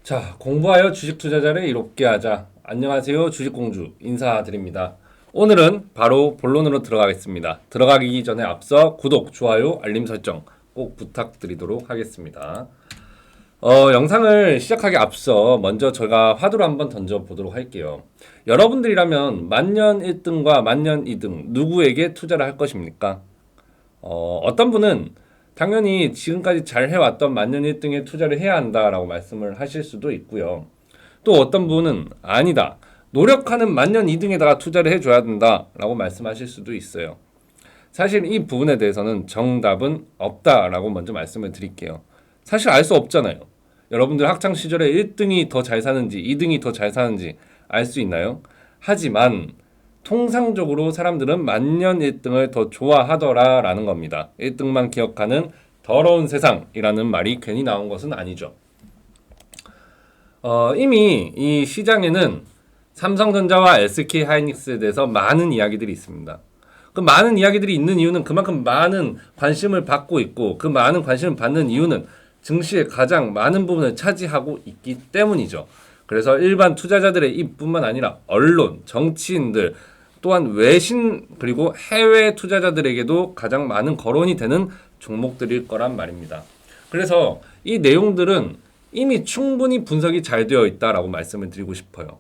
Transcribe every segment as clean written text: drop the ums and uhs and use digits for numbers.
자, 공부하여 주식 투자자를 이롭게 하자. 안녕하세요. 주식공주 인사드립니다. 오늘은 바로 본론으로 들어가겠습니다. 들어가기 전에 앞서 구독, 좋아요, 알림 설정 꼭 부탁드리도록 하겠습니다. 영상을 시작하기 앞서 먼저 제가 화두를 한번 던져보도록 할게요. 여러분들이라면 만년 1등과 만년 2등 누구에게 투자를 할 것입니까? 어떤 분은 당연히 지금까지 잘 해왔던 만년 1등에 투자를 해야 한다라고 말씀을 하실 수도 있고요. 또 어떤 분은 아니다. 노력하는 만년 2등에다가 투자를 해줘야 된다라고 말씀하실 수도 있어요. 사실 이 부분에 대해서는 정답은 없다라고 먼저 말씀을 드릴게요. 사실 알 수 없잖아요. 여러분들 학창 시절에 1등이 더 잘 사는지 2등이 더 잘 사는지 알 수 있나요? 하지만 통상적으로 사람들은 만년 1등을 더 좋아하더라라는 겁니다. 1등만 기억하는 더러운 세상이라는 말이 괜히 나온 것은 아니죠. 이미 이 시장에는 삼성전자와 SK하이닉스에 대해서 많은 이야기들이 있습니다. 그 많은 이야기들이 있는 이유는 그만큼 많은 관심을 받고 있고, 그 많은 관심을 받는 이유는 증시의 가장 많은 부분을 차지하고 있기 때문이죠. 그래서 일반 투자자들의 입뿐만 아니라 언론, 정치인들, 또한 외신 그리고 해외 투자자들에게도 가장 많은 거론이 되는 종목들일 거란 말입니다. 그래서 이 내용들은 이미 충분히 분석이 잘 되어 있다라고 말씀을 드리고 싶어요.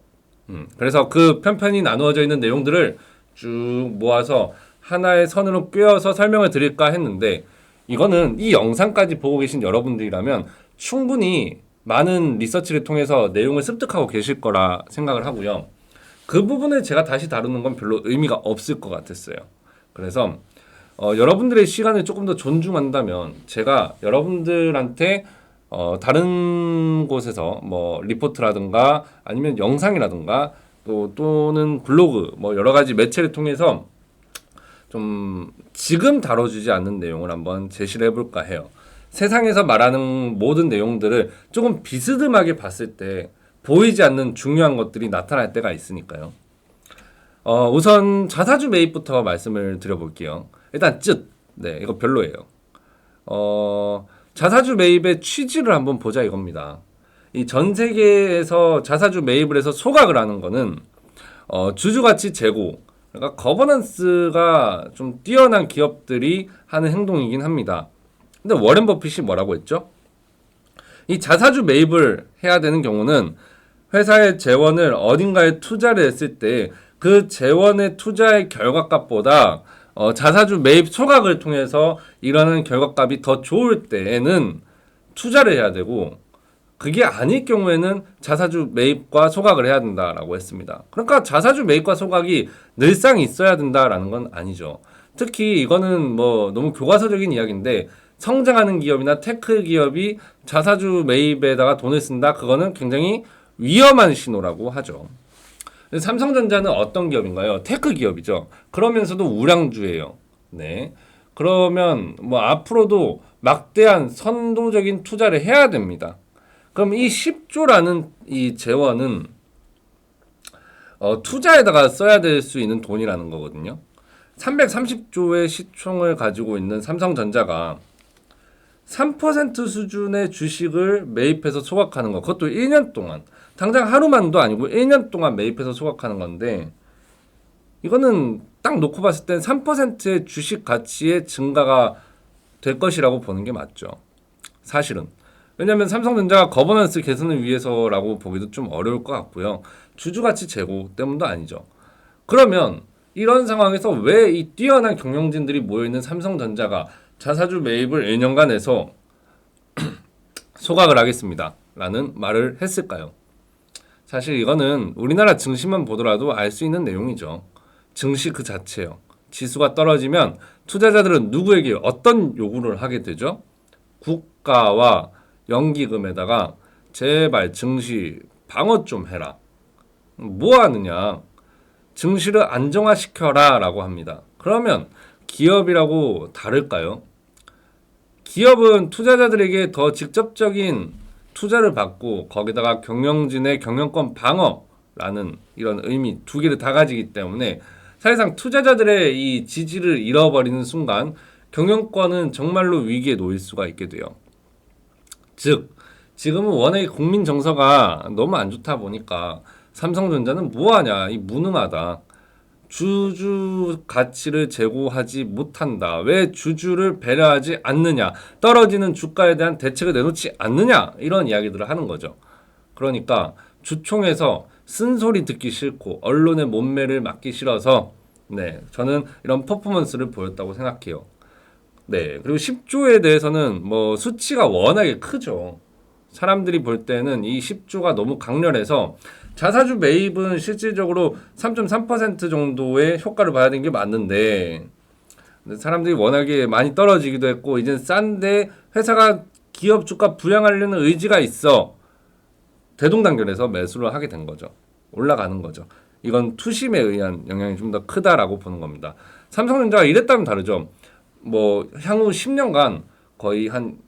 그래서 그 편편히 나누어져 있는 내용들을 쭉 모아서 하나의 선으로 꿰어서 설명을 드릴까 했는데, 이거는 이 영상까지 보고 계신 여러분들이라면 충분히 많은 리서치를 통해서 내용을 습득하고 계실 거라 생각을 하고요. 그 부분을 제가 다시 다루는 건 별로 의미가 없을 것 같았어요. 그래서 여러분들의 시간을 조금 더 존중한다면 제가 여러분들한테 다른 곳에서 뭐 리포트라든가 아니면 영상이라든가 또는 블로그 뭐 여러 가지 매체를 통해서 좀 지금 다뤄주지 않는 내용을 한번 제시를 해볼까 해요. 세상에서 말하는 모든 내용들을 조금 비스듬하게 봤을 때 보이지 않는 중요한 것들이 나타날 때가 있으니까요. 우선 자사주 매입부터 말씀을 드려볼게요. 일단 네, 이거 별로예요. 자사주 매입의 취지를 한번 보자 이겁니다. 이 전 세계에서 자사주 매입을 해서 소각을 하는 거는 주주가치 제고, 그러니까 거버넌스가 좀 뛰어난 기업들이 하는 행동이긴 합니다. 근데 워렌 버핏이 뭐라고 했죠? 이 자사주 매입을 해야 되는 경우는 회사의 재원을 어딘가에 투자를 했을 때 그 재원의 투자의 결과값보다 자사주 매입 소각을 통해서 일어나는 결과값이 더 좋을 때에는 투자를 해야 되고, 그게 아닐 경우에는 자사주 매입과 소각을 해야 된다라고 했습니다. 그러니까 자사주 매입과 소각이 늘상 있어야 된다라는 건 아니죠. 특히 이거는 뭐 너무 교과서적인 이야기인데, 성장하는 기업이나 테크 기업이 자사주 매입에다가 돈을 쓴다, 그거는 굉장히 위험한 신호라고 하죠. 삼성전자는 어떤 기업인가요? 테크 기업이죠. 그러면서도 우량주예요. 네. 그러면 뭐 앞으로도 막대한 선도적인 투자를 해야 됩니다. 그럼 이 10조라는 이 재원은 투자에다가 써야 될 수 있는 돈이라는 거거든요. 330조의 시총을 가지고 있는 삼성전자가 3% 수준의 주식을 매입해서 소각하는 거, 그것도 1년 동안, 당장 하루만도 아니고 1년 동안 매입해서 소각하는 건데, 이거는 딱 놓고 봤을 땐 3%의 주식 가치의 증가가 될 것이라고 보는 게 맞죠. 사실은. 왜냐하면 삼성전자가 거버넌스 개선을 위해서라고 보기도 좀 어려울 것 같고요. 주주가치 제고 때문도 아니죠. 그러면 이런 상황에서 왜 이 뛰어난 경영진들이 모여있는 삼성전자가 자사주 매입을 1년간 해서 소각을 하겠습니다 라는 말을 했을까요? 사실 이거는 우리나라 증시만 보더라도 알 수 있는 내용이죠. 증시 그 자체요. 지수가 떨어지면 투자자들은 누구에게 어떤 요구를 하게 되죠? 국가와 연기금에다가 제발 증시 방어 좀 해라. 뭐 하느냐? 증시를 안정화시켜라 라고 합니다. 그러면 기업이라고 다를까요? 기업은 투자자들에게 더 직접적인 투자를 받고 거기다가 경영진의 경영권 방어라는 이런 의미 두 개를 다 가지기 때문에 사실상 투자자들의 이 지지를 잃어버리는 순간 경영권은 정말로 위기에 놓일 수가 있게 돼요. 즉 지금은 워낙에 국민 정서가 너무 안 좋다 보니까 삼성전자는 뭐하냐, 이 무능하다. 주주 가치를 제고하지 못한다. 왜 주주를 배려하지 않느냐? 떨어지는 주가에 대한 대책을 내놓지 않느냐? 이런 이야기들을 하는 거죠. 그러니까 주총에서 쓴소리 듣기 싫고 언론의 몸매를 맡기 싫어서 네, 저는 이런 퍼포먼스를 보였다고 생각해요. 네, 그리고 10조에 대해서는 뭐 수치가 워낙에 크죠. 사람들이 볼 때는 이 10조가 너무 강렬해서 자사주 매입은 실질적으로 3.3% 정도의 효과를 봐야 되는 게 맞는데 사람들이 워낙에 많이 떨어지기도 했고 이제 싼데 회사가 기업 주가 부양하려는 의지가 있어 대동단결해서 매수를 하게 된 거죠. 올라가는 거죠. 이건 투심에 의한 영향이 좀 더 크다라고 보는 겁니다. 삼성전자가 이랬다면 다르죠. 뭐 향후 10년간 거의 한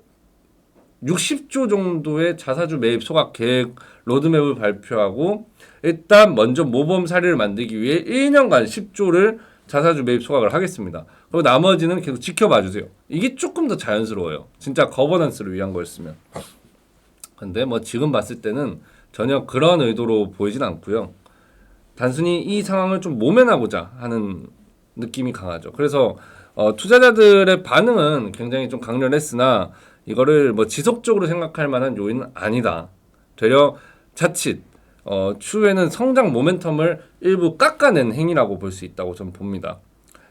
60조 정도의 자사주 매입 소각 계획 로드맵을 발표하고 일단 먼저 모범 사례를 만들기 위해 1년간 10조를 자사주 매입 소각을 하겠습니다. 그리고 나머지는 계속 지켜봐 주세요. 이게 조금 더 자연스러워요. 진짜 거버넌스를 위한 거였으면. 근데 뭐 지금 봤을 때는 전혀 그런 의도로 보이진 않고요. 단순히 이 상황을 좀 모면하고자 하는 느낌이 강하죠. 그래서 투자자들의 반응은 굉장히 좀 강렬했으나 이거를 뭐 지속적으로 생각할 만한 요인은 아니다. 되려 자칫 추후에는 성장 모멘텀을 일부 깎아낸 행위라고 볼 수 있다고 저는 봅니다.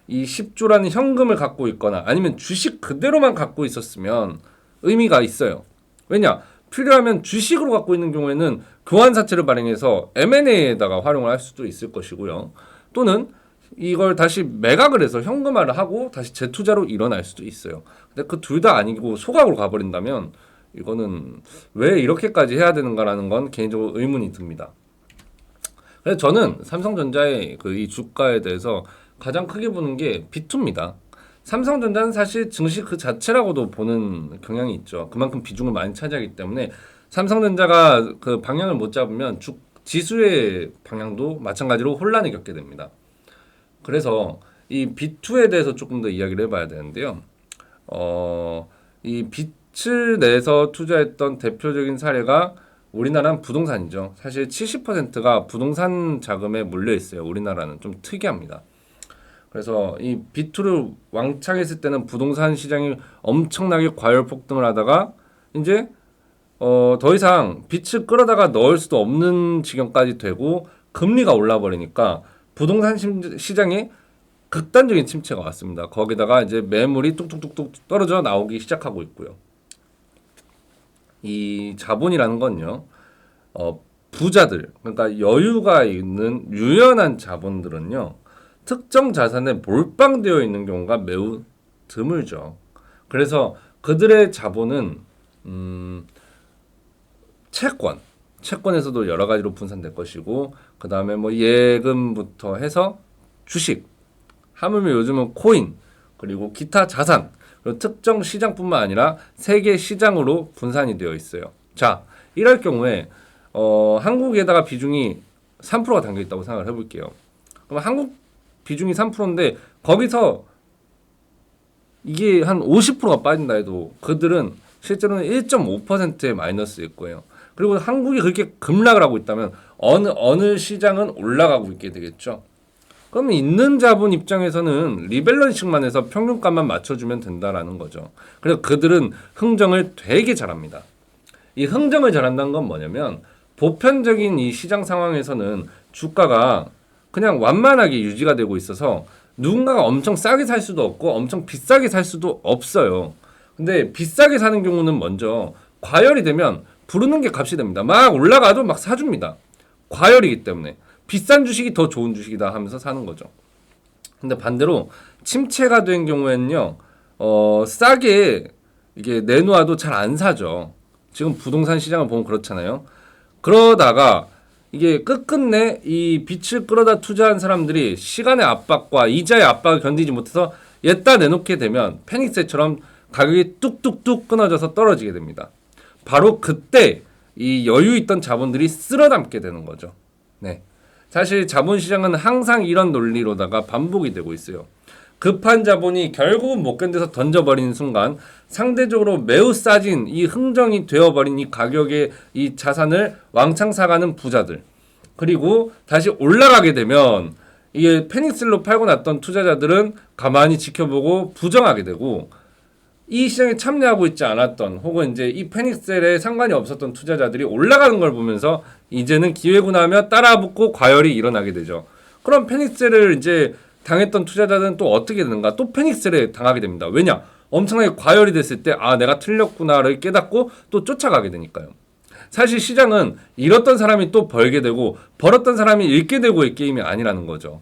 이 10조라는 현금을 갖고 있거나 아니면 주식 그대로만 갖고 있었으면 의미가 있어요. 왜냐? 필요하면 주식으로 갖고 있는 경우에는 교환사채를 발행해서 M&A에다가 활용을 할 수도 있을 것이고요. 또는 이걸 다시 매각을 해서 현금화를 하고 다시 재투자로 일어날 수도 있어요. 근데 그 둘 다 아니고 소각으로 가버린다면 이거는 왜 이렇게까지 해야 되는가라는 건 개인적으로 의문이 듭니다. 그래서 저는 삼성전자의 그 이 주가에 대해서 가장 크게 보는 게 B2입니다. 삼성전자는 사실 증시 그 자체라고도 보는 경향이 있죠. 그만큼 비중을 많이 차지하기 때문에 삼성전자가 그 방향을 못 잡으면 지수의 방향도 마찬가지로 혼란을 겪게 됩니다. 그래서 이 B2에 대해서 조금 더 이야기를 해봐야 되는데요. 이 빛을 내서 투자했던 대표적인 사례가 우리나라는 부동산이죠. 사실 70%가 부동산 자금에 몰려 있어요. 우리나라는 좀 특이합니다. 그래서 이 B2를 왕창했을 때는 부동산 시장이 엄청나게 과열 폭등을 하다가 이제 더 이상 빛을 끌어다가 넣을 수도 없는 지경까지 되고 금리가 올라 버리니까 부동산 시장에 극단적인 침체가 왔습니다. 거기다가 이제 매물이 뚝뚝뚝뚝 떨어져 나오기 시작하고 있고요. 이 자본이라는 건요, 부자들, 그러니까 여유가 있는 유연한 자본들은요, 특정 자산에 몰빵되어 있는 경우가 매우 드물죠. 그래서 그들의 자본은 채권에서도 여러 가지로 분산될 것이고, 그 다음에 뭐 예금부터 해서 주식, 하물며 요즘은 코인, 그리고 기타 자산, 그리고 특정 시장뿐만 아니라 세계 시장으로 분산이 되어 있어요. 자, 이럴 경우에 한국에다가 비중이 3%가 담겨 있다고 생각을 해볼게요. 그럼 한국 비중이 3%인데 거기서 이게 한 50%가 빠진다 해도 그들은 실제로는 1.5%의 마이너스일 거예요. 그리고 한국이 그렇게 급락을 하고 있다면 어느 시장은 올라가고 있게 되겠죠. 그러면 있는 자본 입장에서는 리밸런싱만 해서 평균값만 맞춰주면 된다라는 거죠. 그래서 그들은 흥정을 되게 잘합니다. 이 흥정을 잘한다는 건 뭐냐면 보편적인 이 시장 상황에서는 주가가 그냥 완만하게 유지가 되고 있어서 누군가가 엄청 싸게 살 수도 없고 엄청 비싸게 살 수도 없어요. 근데 비싸게 사는 경우는 먼저 과열이 되면 부르는 게 값이 됩니다. 막 올라가도 막 사줍니다. 과열이기 때문에. 비싼 주식이 더 좋은 주식이다 하면서 사는 거죠. 근데 반대로 침체가 된 경우에는요, 싸게 이게 내놓아도 잘 안 사죠. 지금 부동산 시장을 보면 그렇잖아요. 그러다가 이게 끝끝내 이 빛을 끌어다 투자한 사람들이 시간의 압박과 이자의 압박을 견디지 못해서 얘다 내놓게 되면 패닉세처럼 가격이 뚝뚝뚝 끊어져서 떨어지게 됩니다. 바로 그때 이 여유 있던 자본들이 쓸어담게 되는 거죠. 네. 사실 자본시장은 항상 이런 논리로다가 반복이 되고 있어요. 급한 자본이 결국은 못 견뎌서 던져버리는 순간 상대적으로 매우 싸진 이 흥정이 되어버린 이 가격의 이 자산을 왕창 사가는 부자들, 그리고 다시 올라가게 되면 이게 페닉셀로 팔고 났던 투자자들은 가만히 지켜보고 부정하게 되고, 이 시장에 참여하고 있지 않았던 혹은 이제 이 페닉셀에 상관이 없었던 투자자들이 올라가는 걸 보면서 이제는 기회구나 하며 따라붙고 과열이 일어나게 되죠. 그럼 페닉셀을 이제 당했던 투자자들은 또 어떻게 되는가? 또 페닉셀에 당하게 됩니다. 왜냐? 엄청나게 과열이 됐을 때 아, 내가 틀렸구나를 깨닫고 또 쫓아가게 되니까요. 사실 시장은 잃었던 사람이 또 벌게 되고 벌었던 사람이 잃게 되고의 게임이 아니라는 거죠.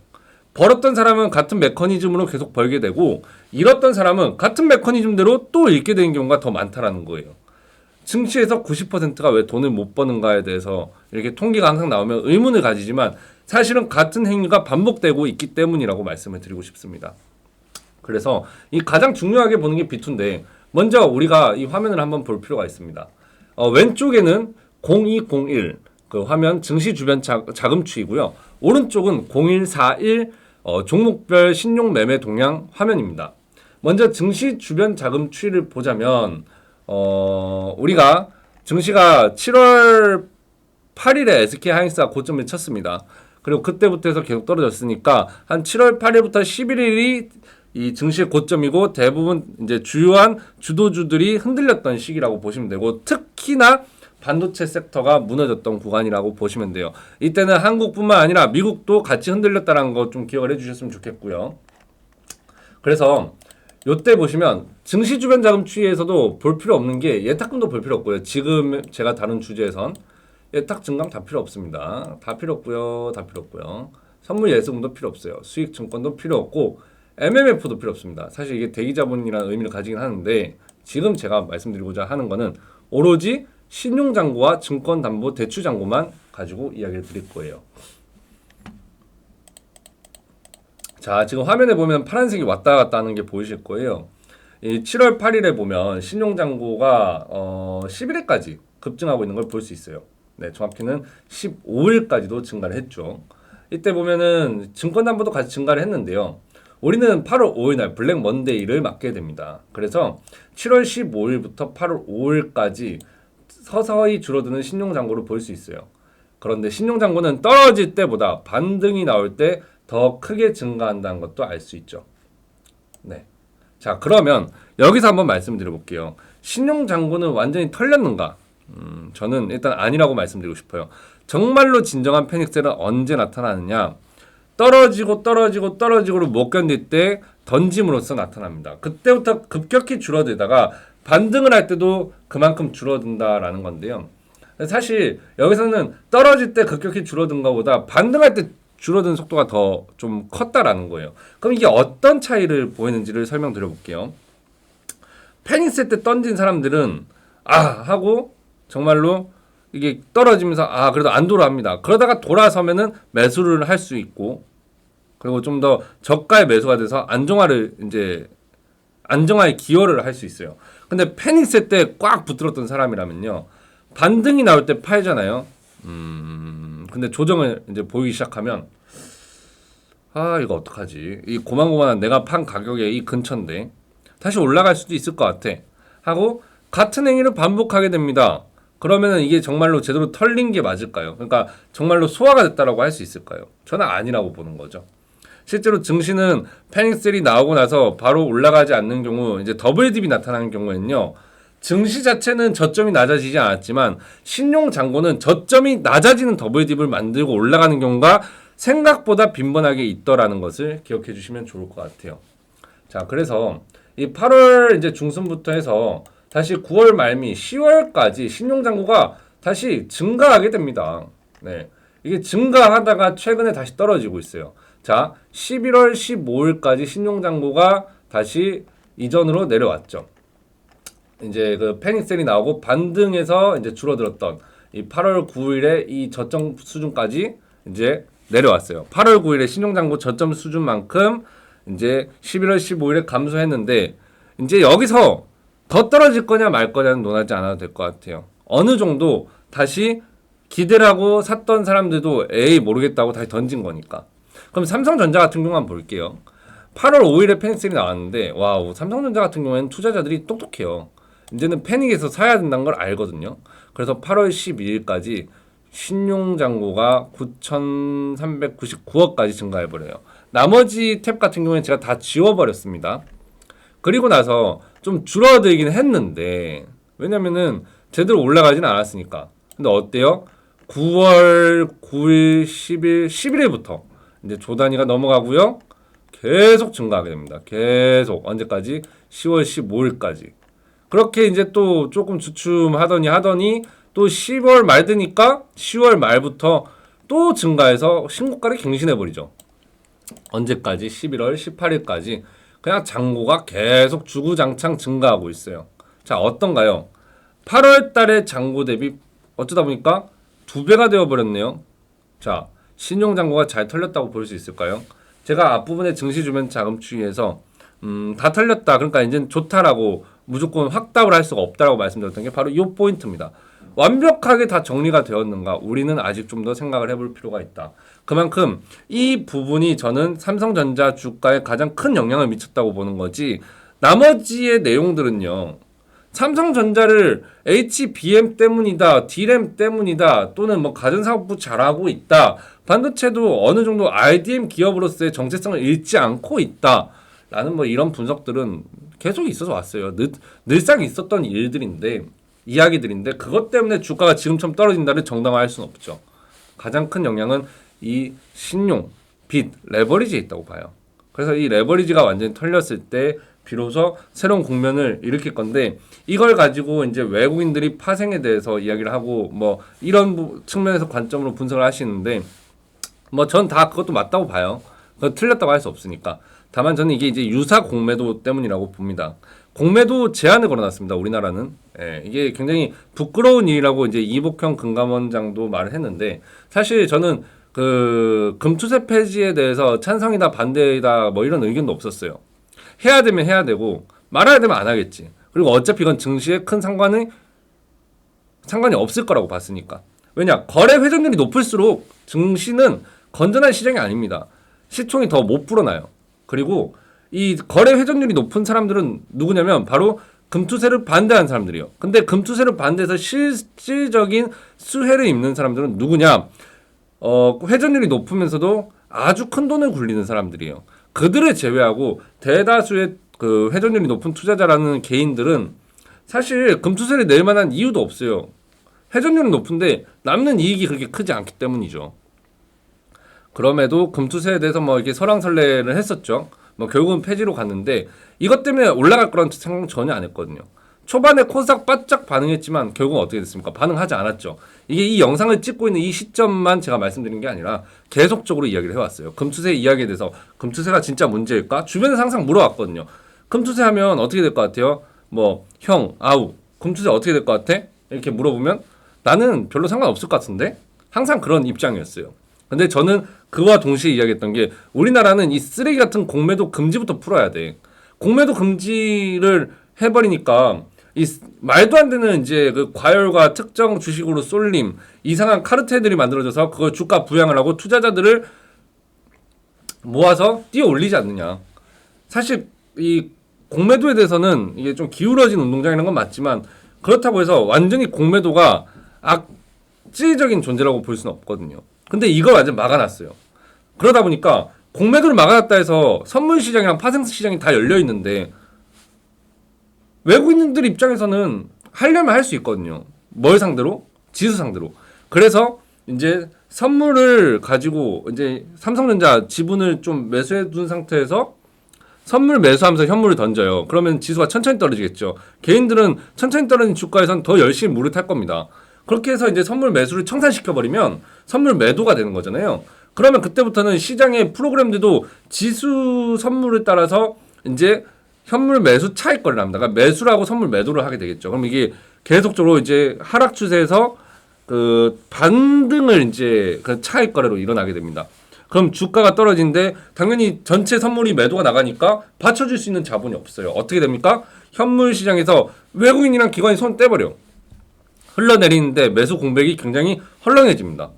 벌었던 사람은 같은 메커니즘으로 계속 벌게 되고 잃었던 사람은 같은 메커니즘대로 또 잃게 되는 경우가 더 많다라는 거예요. 증시에서 90%가 왜 돈을 못 버는가에 대해서 이렇게 통계가 항상 나오면 의문을 가지지만 사실은 같은 행위가 반복되고 있기 때문이라고 말씀을 드리고 싶습니다. 그래서 이 가장 중요하게 보는 게 B2인데 먼저 우리가 이 화면을 한번 볼 필요가 있습니다. 왼쪽에는 0201 그 화면 증시 주변 자금 추이고요. 오른쪽은 0141 종목별 신용 매매 동향 화면입니다. 먼저 증시 주변 자금 추이를 보자면 우리가 증시가 7월 8일에 SK하이닉스가 고점을 쳤습니다. 그리고 그때부터 해서 계속 떨어졌으니까 한 7월 8일부터 11일이 이 증시의 고점이고 대부분 이제 주요한 주도주들이 흔들렸던 시기라고 보시면 되고, 특히나 반도체 섹터가 무너졌던 구간이라고 보시면 돼요. 이때는 한국뿐만 아니라 미국도 같이 흔들렸다는 거 좀 기억을 해주셨으면 좋겠고요. 그래서 이때 보시면 증시 주변 자금 추이에서도 볼 필요 없는 게 예탁금도 볼 필요 없고요. 지금 제가 다룬 주제에선 예탁 증감 다 필요 없습니다. 다 필요 없고요. 다 필요 없고요. 선물 예수금도 필요 없어요. 수익 증권도 필요 없고 MMF도 필요 없습니다. 사실 이게 대기자본이라는 의미를 가지긴 하는데 지금 제가 말씀드리고자 하는 거는 오로지 신용장고와 증권담보대출장고만 가지고 이야기를 드릴 거예요. 자, 지금 화면에 보면 파란색이 왔다 갔다 하는 게 보이실 거예요. 이 7월 8일에 보면 신용장고가 11일까지 급증하고 있는 걸 볼 수 있어요. 네, 정확히는 15일까지도 증가를 했죠. 이때 보면은 증권담보도 같이 증가를 했는데요. 우리는 8월 5일 날 블랙 먼데이를 맞게 됩니다. 그래서 7월 15일부터 8월 5일까지 서서히 줄어드는 신용장고를 볼 수 있어요. 그런데 신용장고는 떨어질 때보다 반등이 나올 때 더 크게 증가한다는 것도 알 수 있죠. 네. 자, 그러면 여기서 한번 말씀드려 볼게요. 신용장고는 완전히 털렸는가? 저는 일단 아니라고 말씀드리고 싶어요. 정말로 진정한 패닉셀은 언제 나타나느냐? 떨어지고를 못 견딜 때 던짐으로써 나타납니다. 그때부터 급격히 줄어들다가 반등을 할 때도 그만큼 줄어든다라는 건데요. 사실 여기서는 떨어질 때 급격히 줄어든 것보다 반등할 때 줄어든 속도가 더 좀 컸다라는 거예요. 그럼 이게 어떤 차이를 보이는지를 설명드려 볼게요. 패닉셀 때 던진 사람들은 하고 정말로 이게 떨어지면서 그래도 안 돌아합니다. 그러다가 돌아서면은 매수를 할 수 있고, 그리고 좀 더 저가의 매수가 돼서 안정화에 기여를 할 수 있어요. 근데 패닉셀 때 꽉 붙들었던 사람이라면요, 반등이 나올 때 팔잖아요. 근데 조정을 이제 보이기 시작하면 이거 어떡하지? 이 고만고만한 내가 판 가격에 이 근처인데 다시 올라갈 수도 있을 것 같아 하고 같은 행위를 반복하게 됩니다. 그러면은 이게 정말로 제대로 털린 게 맞을까요? 그러니까 정말로 소화가 됐다라고 할 수 있을까요? 저는 아니라고 보는 거죠. 실제로 증시는 패닉셀이 나오고 나서 바로 올라가지 않는 경우, 이제 더블 딥이 나타나는 경우에는요, 증시 자체는 저점이 낮아지지 않았지만 신용 잔고는 저점이 낮아지는 더블 딥을 만들고 올라가는 경우가 생각보다 빈번하게 있더라는 것을 기억해 주시면 좋을 것 같아요. 자, 그래서 이 8월 이제 중순부터 해서 다시 9월 말미 10월까지 신용 잔고가 다시 증가하게 됩니다. 네. 이게 증가하다가 최근에 다시 떨어지고 있어요. 자, 11월 15일까지 신용 잔고가 다시 이전으로 내려왔죠. 이제 그 패닉셀이 나오고 반등해서 이제 줄어들었던 이 8월 9일에 이 저점 수준까지 이제 내려왔어요. 8월 9일에 신용장고 저점 수준만큼 이제 11월 15일에 감소했는데, 이제 여기서 더 떨어질 거냐 말 거냐는 논하지 않아도 될 것 같아요. 어느 정도 다시 기대를 하고 샀던 사람들도 에이 모르겠다고 다시 던진 거니까. 그럼 삼성전자 같은 경우 한번 볼게요. 8월 5일에 패닉셀이 나왔는데 와우, 삼성전자 같은 경우에는 투자자들이 똑똑해요. 이제는 패닉에서 사야 된다는 걸 알거든요. 그래서 8월 12일까지 신용잔고가 9,399억까지 증가해버려요. 나머지 탭 같은 경우에는 제가 다 지워버렸습니다. 그리고 나서 좀 줄어들긴 했는데 왜냐면은 제대로 올라가지는 않았으니까. 근데 어때요? 9월 9일, 10일, 11일부터 이제 조 단위가 넘어가고요. 계속 증가하게 됩니다. 계속 언제까지? 10월 15일까지. 그렇게 이제 또 조금 주춤하더니 또 10월 말 되니까 10월 말부터 또 증가해서 신고가를 갱신해버리죠. 언제까지? 11월 18일까지 그냥 잔고가 계속 주구장창 증가하고 있어요. 자, 어떤가요? 8월 달에 잔고 대비 어쩌다 보니까 2배가 되어버렸네요. 자, 신용잔고가 잘 털렸다고 볼 수 있을까요? 제가 앞부분에 증시 주변 자금 추이에서 다 털렸다. 그러니까 이제 좋다라고 무조건 확답을 할 수가 없다라고 말씀드렸던 게 바로 이 포인트입니다. 완벽하게 다 정리가 되었는가? 우리는 아직 좀 더 생각을 해볼 필요가 있다. 그만큼 이 부분이 저는 삼성전자 주가에 가장 큰 영향을 미쳤다고 보는 거지 나머지의 내용들은요. 삼성전자를 HBM 때문이다, D램 때문이다, 또는 뭐 가전사업부 잘하고 있다, 반도체도 어느 정도 RDM 기업으로서의 정체성을 잃지 않고 있다 라는 뭐 이런 분석들은 계속 있어서 왔어요. 늘상 있었던 이야기들인데 그것 때문에 주가가 지금처럼 떨어진다를 정당화할 수는 없죠. 가장 큰 영향은 이 신용, 빚, 레버리지에 있다고 봐요. 그래서 이 레버리지가 완전히 털렸을 때 비로소 새로운 국면을 일으킬 건데 이걸 가지고 이제 외국인들이 파생에 대해서 이야기를 하고 뭐 이런 측면에서 관점으로 분석을 하시는데 뭐 전 다 그것도 맞다고 봐요. 그거 틀렸다고 할 수 없으니까. 다만 저는 이게 이제 유사 공매도 때문이라고 봅니다. 공매도 제한을 걸어놨습니다. 우리나라는. 예, 이게 굉장히 부끄러운 일이라고 이제 이복형 금감원장도 말을 했는데 사실 저는 그 금투세 폐지에 대해서 찬성이다 반대이다 뭐 이런 의견도 없었어요. 해야 되면 해야 되고 말아야 되면 안 하겠지. 그리고 어차피 이건 증시에 큰 상관이 없을 거라고 봤으니까. 왜냐? 거래 회전율이 높을수록 증시는 건전한 시장이 아닙니다. 시총이 더 못 불어나요. 그리고 이 거래 회전율이 높은 사람들은 누구냐면 바로 금투세를 반대하는 사람들이에요. 근데 금투세를 반대해서 실질적인 수혜를 입는 사람들은 누구냐? 회전율이 높으면서도 아주 큰 돈을 굴리는 사람들이에요. 그들을 제외하고 대다수의 그 회전율이 높은 투자자라는 개인들은 사실 금투세를 낼 만한 이유도 없어요. 회전율은 높은데 남는 이익이 그렇게 크지 않기 때문이죠. 그럼에도 금투세에 대해서 뭐 이렇게 설왕설래를 했었죠. 뭐 결국은 폐지로 갔는데 이것 때문에 올라갈 거라는 생각 전혀 안 했거든요. 초반에 코스닥 바짝 반응했지만 결국 어떻게 됐습니까? 반응하지 않았죠. 이게 이 영상을 찍고 있는 이 시점만 제가 말씀드린 게 아니라 계속적으로 이야기를 해왔어요. 금투세 이야기에 대해서 금투세가 진짜 문제일까? 주변에서 항상 물어왔거든요. 금투세 하면 어떻게 될 것 같아요? 뭐 형, 아우, 금투세 어떻게 될 것 같아? 이렇게 물어보면 나는 별로 상관없을 것 같은데? 항상 그런 입장이었어요. 근데 저는 그와 동시에 이야기했던 게 우리나라는 이 쓰레기 같은 공매도 금지부터 풀어야 돼. 공매도 금지를 해버리니까 이 말도 안 되는 이제 그 과열과 특정 주식으로 쏠림, 이상한 카르텔들이 만들어져서 그걸 주가 부양을 하고 투자자들을 모아서 뛰어 올리지 않느냐. 사실 이 공매도에 대해서는 이게 좀 기울어진 운동장이라는 건 맞지만 그렇다고 해서 완전히 공매도가 악질적인 존재라고 볼 수는 없거든요. 근데 이걸 완전 막아놨어요. 그러다 보니까 공매도를 막아놨다 해서 선물 시장이랑 파생 시장이 다 열려 있는데 외국인들 입장에서는 하려면 할 수 있거든요. 뭘 상대로? 지수 상대로. 그래서 이제 선물을 가지고 이제 삼성전자 지분을 좀 매수해 둔 상태에서 선물 매수하면서 현물을 던져요. 그러면 지수가 천천히 떨어지겠죠. 개인들은 천천히 떨어진 주가에선 더 열심히 물을 탈 겁니다. 그렇게 해서 이제 선물 매수를 청산시켜버리면 선물 매도가 되는 거잖아요. 그러면 그때부터는 시장의 프로그램들도 지수 선물을 따라서 이제 현물 매수 차익거래를 합니다. 그러니까 매수라고 선물 매도를 하게 되겠죠. 그럼 이게 계속적으로 이제 하락 추세에서 그 반등을 이제 그 차익거래로 일어나게 됩니다. 그럼 주가가 떨어지는데 당연히 전체 선물이 매도가 나가니까 받쳐줄 수 있는 자본이 없어요. 어떻게 됩니까? 현물 시장에서 외국인이랑 기관이 손 떼버려. 흘러내리는데 매수 공백이 굉장히 헐렁해집니다.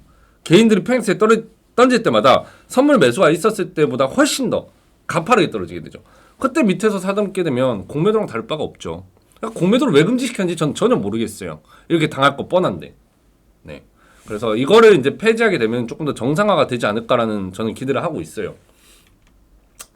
개인들이 팽스에 던질 때마다 선물 매수가 있었을 때보다 훨씬 더 가파르게 떨어지게 되죠. 그때 밑에서 사담게 되면 공매도랑 다를 바가 없죠. 그러니까 공매도를 왜 금지시켰는지 전 전혀 모르겠어요. 이렇게 당할 거 뻔한데. 네. 그래서 이거를 이제 폐지하게 되면 조금 더 정상화가 되지 않을까라는 저는 기대를 하고 있어요.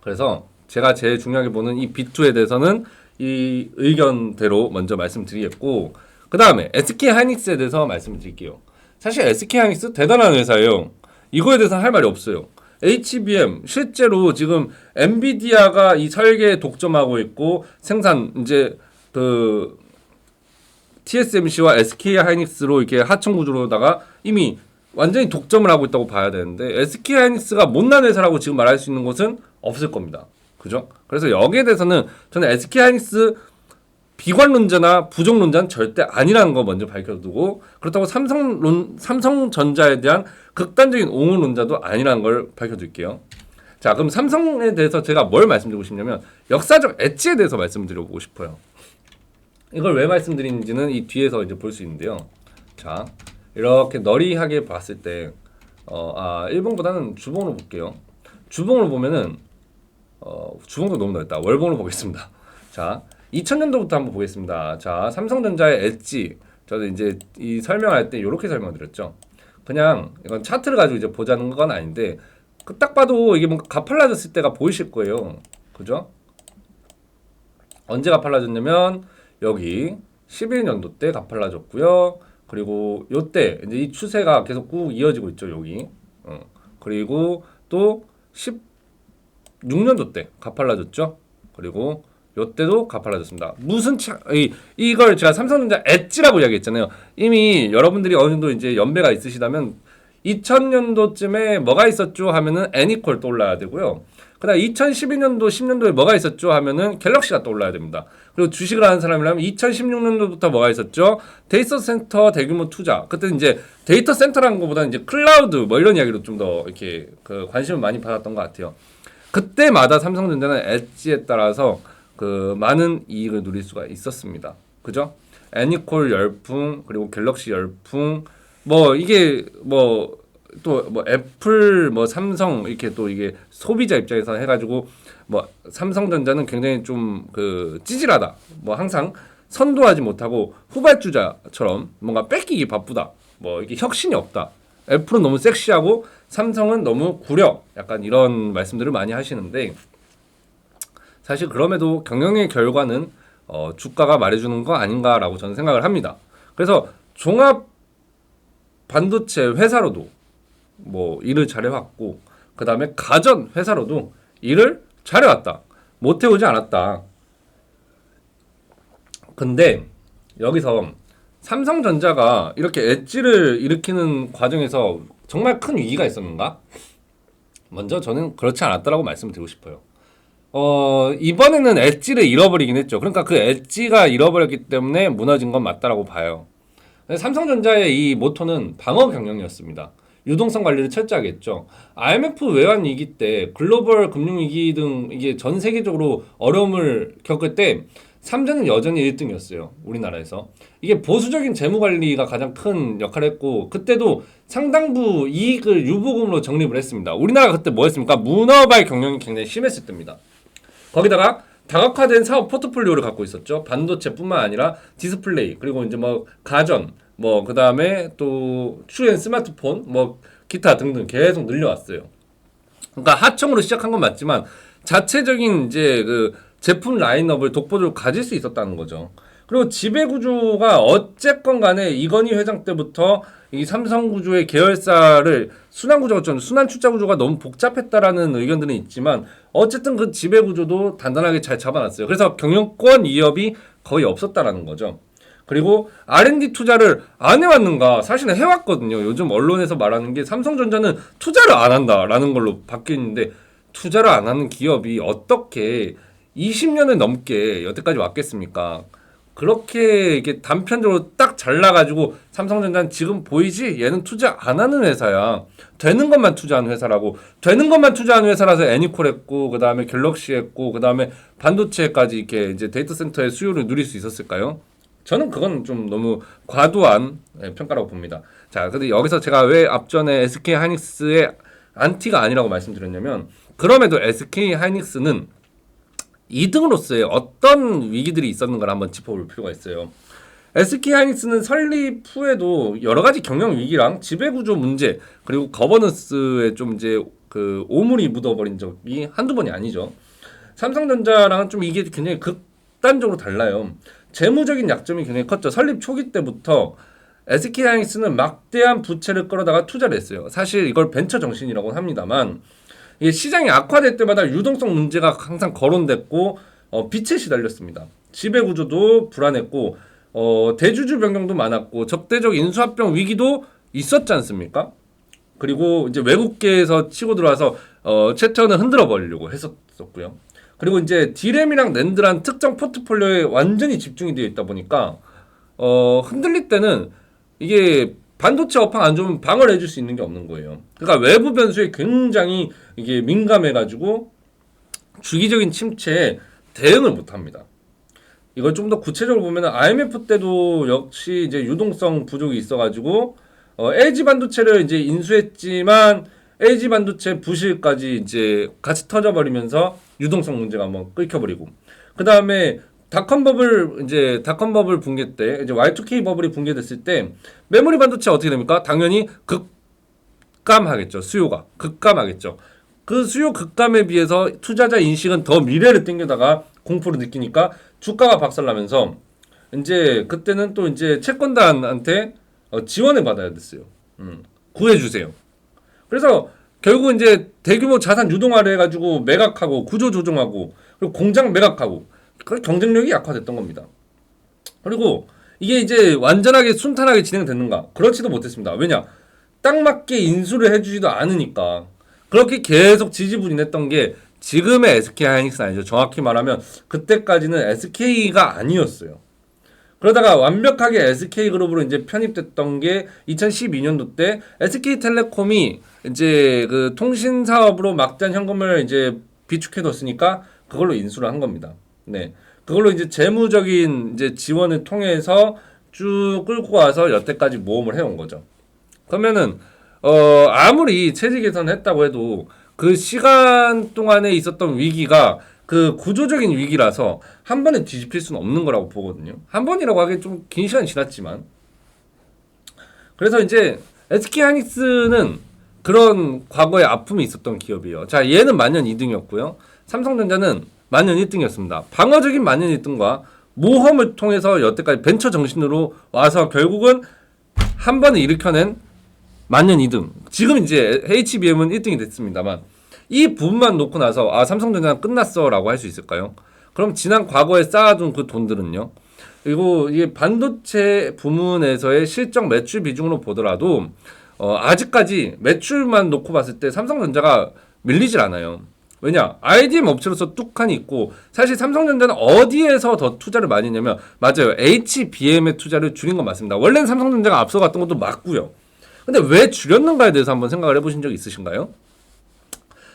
그래서 제가 제일 중요하게 보는 이 B2에 대해서는 이 의견대로 먼저 말씀드리겠고, 그 다음에 SK 하이닉스에 대해서 말씀드릴게요. 사실 SK 하이닉스 대단한 회사예요. 이거에 대해서는 할 말이 없어요. HBM 실제로 지금 엔비디아가 이 설계에 독점하고 있고 생산 이제 그 TSMC와 SK 하이닉스로 이렇게 하청 구조로다가 이미 완전히 독점을 하고 있다고 봐야 되는데 SK 하이닉스가 못난 회사라고 지금 말할 수 있는 것은 없을 겁니다. 그죠? 그래서 여기에 대해서는 저는 SK 하이닉스 비관론자나 부정론자는 절대 아니라는 거 먼저 밝혀두고, 그렇다고 삼성전자에 대한 극단적인 옹호론자도 아니라는 걸 밝혀둘게요. 자, 그럼 삼성에 대해서 제가 뭘 말씀드리고 싶냐면 역사적 엣지에 대해서 말씀드려보고 싶어요. 이걸 왜 말씀드리는지는 이 뒤에서 이제 볼 수 있는데요. 자, 이렇게 너리하게 봤을 때, 일봉보다는 주봉으로 볼게요. 주봉으로 보면은, 주봉도 너무 넓다. 월봉으로 보겠습니다. 자, 2000년도부터 한번 보겠습니다. 자, 삼성전자의 엣지. 저는 이제 이 설명할 때 이렇게 설명드렸죠. 그냥 이건 차트를 가지고 이제 보자는 건 아닌데, 딱 봐도 이게 뭔가 가팔라졌을 때가 보이실 거예요. 그죠? 언제 가팔라졌냐면, 여기 11년도 때 가팔라졌고요. 그리고 요때 이제 이 추세가 계속 꾹 이어지고 있죠, 여기. 그리고 또 16년도 때 가팔라졌죠. 그리고 요때도 가팔라졌습니다. 무슨 이걸 제가 삼성전자 엣지라고 이야기했잖아요. 이미 여러분들이 어느 정도 이제 연배가 있으시다면 2000년도쯤에 뭐가 있었죠 하면은 애니콜 떠올라야 되고요. 그다음 2012년도 10년도에 뭐가 있었죠 하면은 갤럭시가 떠올라야 됩니다. 그리고 주식을 하는 사람이라면 2016년도부터 뭐가 있었죠? 데이터 센터 대규모 투자. 그때 이제 데이터 센터라는 것보다는 이제 클라우드 뭐 이런 이야기로 좀 더 이렇게 그 관심을 많이 받았던 것 같아요. 그때마다 삼성전자는 엣지에 따라서 그 많은 이익을 누릴 수가 있었습니다. 그죠? 애니콜 열풍, 그리고 갤럭시 열풍, 뭐 이게 뭐 또 뭐 애플, 뭐 삼성 이렇게 또 이게 소비자 입장에서 해가지고 뭐 삼성전자는 굉장히 좀 그 찌질하다, 뭐 항상 선도하지 못하고 후발주자처럼 뭔가 뺏기기 바쁘다, 뭐 이게 혁신이 없다. 애플은 너무 섹시하고 삼성은 너무 구려, 약간 이런 말씀들을 많이 하시는데, 사실 그럼에도 경영의 결과는 주가가 말해주는 거 아닌가라고 저는 생각을 합니다. 그래서 종합 반도체 회사로도 뭐 일을 잘해왔고, 그 다음에 가전 회사로도 일을 잘해왔다. 못해오지 않았다. 근데 여기서 삼성전자가 이렇게 엣지를 일으키는 과정에서 정말 큰 위기가 있었는가? 먼저 저는 그렇지 않았다라고 말씀드리고 싶어요. 이번에는 엣지를 잃어버리긴 했죠. 그러니까 그 엣지가 잃어버렸기 때문에 무너진 건 맞다라고 봐요. 삼성전자의 이 모토는 방어 경영이었습니다. 유동성 관리를 철저하게 했죠. IMF 외환 위기 때, 글로벌 금융 위기 등 이게 전 세계적으로 어려움을 겪을 때 삼전은 여전히 1등이었어요. 우리나라에서. 이게 보수적인 재무 관리가 가장 큰 역할을 했고, 그때도 상당부 이익을 유보금으로 적립을 했습니다. 우리나라가 그때 뭐 했습니까? 문어발 경영이 굉장히 심했을 때입니다. 거기다가 다각화된 사업 포트폴리오를 갖고 있었죠. 반도체뿐만 아니라 디스플레이, 그리고 이제 뭐 가전, 뭐 그 다음에 또 추후엔 스마트폰, 뭐 기타 등등 계속 늘려왔어요. 그러니까 하청으로 시작한 건 맞지만 자체적인 이제 그 제품 라인업을 독보적으로 가질 수 있었다는 거죠. 그리고 지배 구조가 어쨌건 간에 이건희 회장 때부터 이 삼성 구조의 계열사를 순환 구조가 좀 순환 출자 구조가 너무 복잡했다라는 의견들은 있지만 어쨌든 그 지배 구조도 단단하게 잘 잡아놨어요. 그래서 경영권 위협이 거의 없었다라는 거죠. 그리고 R&D 투자를 안 해왔는가? 사실은 해왔거든요. 요즘 언론에서 말하는 게 삼성전자는 투자를 안 한다라는 걸로 바뀌었는데, 투자를 안 하는 기업이 어떻게 20년을 넘게 여태까지 왔겠습니까? 그렇게 이게 단편적으로 딱 잘라가지고 삼성전자는 지금 보이지? 얘는 투자 안 하는 회사야. 되는 것만 투자하는 회사라고. 되는 것만 투자하는 회사라서 애니콜 했고, 그 다음에 갤럭시 했고, 그 다음에 반도체까지 이렇게 이제 데이터 센터의 수요를 누릴 수 있었을까요? 저는 그건 좀 너무 과도한 평가라고 봅니다. 자, 근데 여기서 제가 왜 앞전에 SK 하이닉스의 안티가 아니라고 말씀드렸냐면, 그럼에도 SK 하이닉스는 2등으로서의 어떤 위기들이 있었는가를 한번 짚어볼 필요가 있어요. SK 하이닉스는 설립 후에도 여러 가지 경영 위기랑 지배구조 문제 그리고 거버넌스에 좀 이제 그 오물이 묻어버린 적이 한두 번이 아니죠. 삼성전자랑은 좀 이게 굉장히 극단적으로 달라요. 재무적인 약점이 굉장히 컸죠. 설립 초기 때부터 SK 하이닉스는 막대한 부채를 끌어다가 투자를 했어요. 사실 이걸 벤처 정신이라고 합니다만 이게 시장이 악화될 때마다 유동성 문제가 항상 거론됐고 빚에 시달렸습니다. 지배구조도 불안했고 대주주 변경도 많았고 적대적 인수합병 위기도 있었지 않습니까? 그리고 이제 외국계에서 치고 들어와서 채권을 흔들어 버리려고 했었고요. 그리고 이제 디램이랑 낸드란 특정 포트폴리오에 완전히 집중이 되어 있다 보니까 흔들릴 때는 이게 반도체 업황 안 좋으면 방어를 해줄 수 있는 게 없는 거예요. 그러니까 외부 변수에 굉장히 이게 민감해가지고 주기적인 침체에 대응을 못합니다. 이걸 좀 더 구체적으로 보면 IMF 때도 역시 이제 유동성 부족이 있어가지고 LG 반도체를 이제 인수했지만 LG 반도체 부실까지 이제 같이 터져버리면서 유동성 문제가 한번 끓여버리고 그 다음에 닷컴 버블 붕괴 때 이제 Y2K 버블이 붕괴됐을 때 메모리 반도체 어떻게 됩니까? 당연히 급감하겠죠. 수요가 급감하겠죠. 그 수요 급감에 비해서 투자자 인식은 더 미래를 땡겨다가 공포를 느끼니까 주가가 박살나면서 이제 그때는 또 이제 채권단한테 지원을 받아야 됐어요. 구해주세요. 그래서 결국 이제 대규모 자산 유동화를 해가지고 매각하고 구조 조정하고 그리고 공장 매각하고 그 경쟁력이 약화됐던 겁니다. 그리고 이게 이제 완전하게 순탄하게 진행됐는가? 그렇지도 못했습니다. 왜냐? 딱 맞게 인수를 해주지도 않으니까 그렇게 계속 지지부진했던 게 지금의 SK 하이닉스 아니죠. 정확히 말하면 그때까지는 SK가 아니었어요. 그러다가 완벽하게 SK그룹으로 이제 편입됐던 게 2012년도 때 SK텔레콤이 이제 그 통신 사업으로 막대한 현금을 이제 비축해뒀으니까 그걸로 인수를 한 겁니다. 네, 그걸로 이제 재무적인 이제 지원을 통해서 쭉 끌고 와서 여태까지 모험을 해온 거죠. 그러면은 아무리 체질 개선을 했다고 해도 그 시간 동안에 있었던 위기가 그 구조적인 위기라서 한 번에 뒤집힐 수는 없는 거라고 보거든요. 한 번이라고 하기엔 좀 긴 시간이 지났지만 그래서 이제 SK 하이닉스는 그런 과거의 아픔이 있었던 기업이에요. 자, 얘는 만년 2등이었고요. 삼성전자는 만년 1등이었습니다. 방어적인 만년 1등과 모험을 통해서 여태까지 벤처 정신으로 와서 결국은 한 번에 일으켜낸 만년 2등. 지금 이제 HBM은 1등이 됐습니다만 이 부분만 놓고 나서 삼성전자는 끝났어라고 할 수 있을까요? 그럼 지난 과거에 쌓아둔 그 돈들은요. 그리고 이게 반도체 부문에서의 실적 매출 비중으로 보더라도 아직까지 매출만 놓고 봤을 때 삼성전자가 밀리질 않아요. 왜냐? IDM 업체로서 뚝한이 있고 사실 삼성전자는 어디에서 더 투자를 많이 했냐면 맞아요. HBM에 투자를 줄인 건 맞습니다. 원래는 삼성전자가 앞서갔던 것도 맞고요. 근데 왜 줄였는가에 대해서 한번 생각을 해보신 적 있으신가요?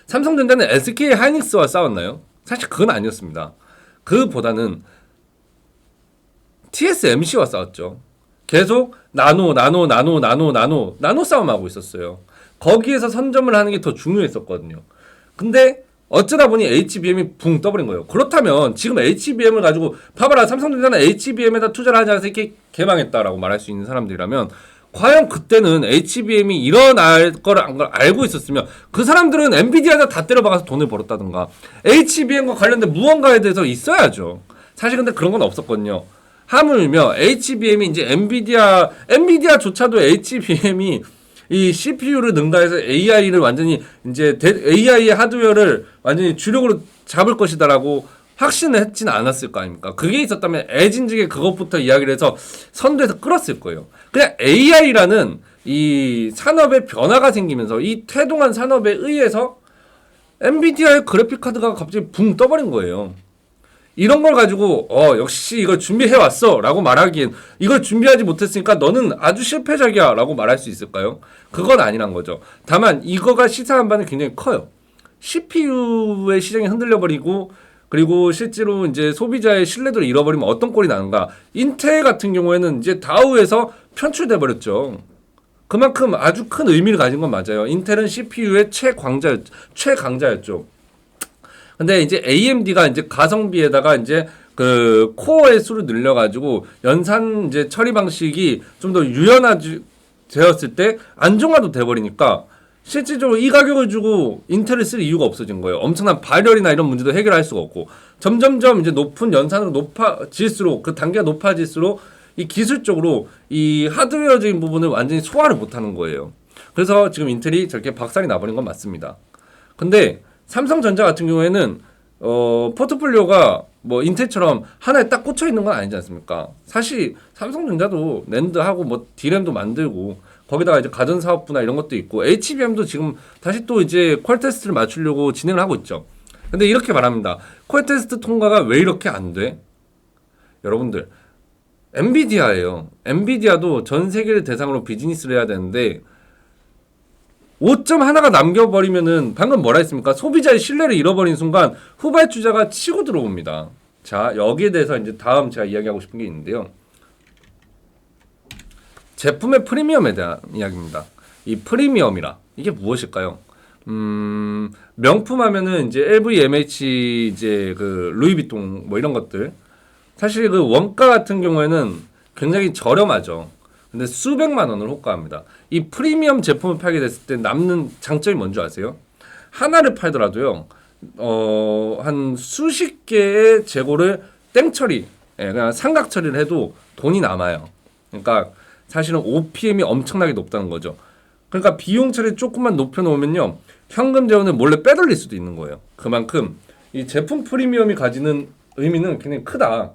삼성전자는 SK 하이닉스와 싸웠나요? 사실 그건 아니었습니다. 그보다는 TSMC와 싸웠죠. 계속 나노 싸움하고 있었어요. 거기에서 선점을 하는 게 더 중요했었거든요. 근데 어쩌다 보니 HBM이 붕 떠버린 거예요. 그렇다면 지금 HBM을 가지고 봐봐라, 삼성전자는 HBM에다 투자를 하지 않아서 이렇게 개망했다라고 말할 수 있는 사람들이라면 과연 그때는 HBM이 일어날 걸 알고 있었으면 그 사람들은 엔비디아에다 다 때려박아서 돈을 벌었다든가 HBM과 관련된 무언가에 대해서 있어야죠. 사실 근데 그런 건 없었거든요. 하물며 HBM이 이제 엔비디아조차도 HBM이 이 CPU를 능가해서 AI를 완전히 이제 AI의 하드웨어를 완전히 주력으로 잡을 것이다라고 확신을 했지는 않았을 거 아닙니까? 그게 있었다면 애진즉에 그것부터 이야기를 해서 선두에서 끌었을 거예요. 그냥 AI라는 이 산업의 변화가 생기면서 이 태동한 산업에 의해서 엔비디아의 그래픽 카드가 갑자기 붕 떠버린 거예요. 이런 걸 가지고 역시 이걸 준비해왔어 라고 말하기엔 이걸 준비하지 못했으니까 너는 아주 실패작이야 라고 말할 수 있을까요? 그건 아니란 거죠. 다만 이거가 시사한 바는 굉장히 커요. CPU의 시장이 흔들려버리고 그리고 실제로 이제 소비자의 신뢰도를 잃어버리면 어떤 꼴이 나는가. 인텔 같은 경우에는 이제 다우에서 편출돼 버렸죠. 그만큼 아주 큰 의미를 가진 건 맞아요. 인텔은 CPU의 최강자였죠. 근데 이제 AMD가 이제 가성비에다가 이제 그 코어의 수를 늘려가지고 연산 이제 처리 방식이 좀 더 되었을 때 안정화도 돼버리니까 실질적으로 이 가격을 주고 인텔을 쓸 이유가 없어진 거예요. 엄청난 발열이나 이런 문제도 해결할 수가 없고 점점점 이제 높은 연산으로 높아질수록 그 단계가 높아질수록 이 기술적으로 이 하드웨어적인 부분을 완전히 소화를 못하는 거예요. 그래서 지금 인텔이 저렇게 박살이 나버린 건 맞습니다. 근데 삼성전자 같은 경우에는 포트폴리오가 뭐 인텔처럼 하나에 딱 꽂혀 있는 건 아니지 않습니까? 사실 삼성전자도 낸드하고 뭐 디램도 만들고 거기다가 이제 가전 사업부나 이런 것도 있고 HBM도 지금 다시 또 이제 퀄 테스트를 맞추려고 진행을 하고 있죠. 근데 이렇게 말합니다. 퀄 테스트 통과가 왜 이렇게 안 돼? 여러분들 엔비디아예요. 엔비디아도 전 세계를 대상으로 비즈니스를 해야 되는데 5점 하나가 남겨버리면은 방금 뭐라 했습니까? 소비자의 신뢰를 잃어버린 순간 후발주자가 치고 들어옵니다. 자, 여기에 대해서 이제 다음 제가 이야기하고 싶은 게 있는데요. 제품의 프리미엄에 대한 이야기입니다. 이 프리미엄이라 이게 무엇일까요? 명품 하면은 이제 LVMH 이제 그 루이비통 뭐 이런 것들 사실 그 원가 같은 경우에는 굉장히 저렴하죠. 근데 수백만 원을 호가합니다. 이 프리미엄 제품을 팔게 됐을 때 남는 장점이 뭔지 아세요? 하나를 팔더라도요, 한 수십 개의 재고를 땡처리, 그냥 삼각 처리를 해도 돈이 남아요. 그러니까 사실은 OPM이 엄청나게 높다는 거죠. 그러니까 비용 처리 조금만 높여놓으면요, 현금 재원을 몰래 빼돌릴 수도 있는 거예요. 그만큼 이 제품 프리미엄이 가지는 의미는 굉장히 크다.